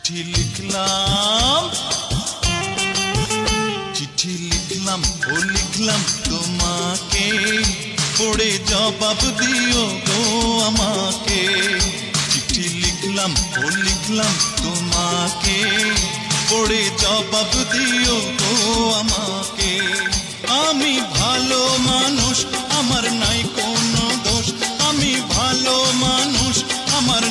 চিঠি লিখলাম, চিঠি লিখলাম ও লিখলাম তোমাকে, পড়ে জবাব দিও গো আমাকে। চিঠি লিখলাম ও লিখলাম তোমাকে, পড়ে জবাব দিও গো আমাকে। আমি ভালো মানুষ, আমার নাই কোনো দোষ, আমি ভালো মানুষ, আমার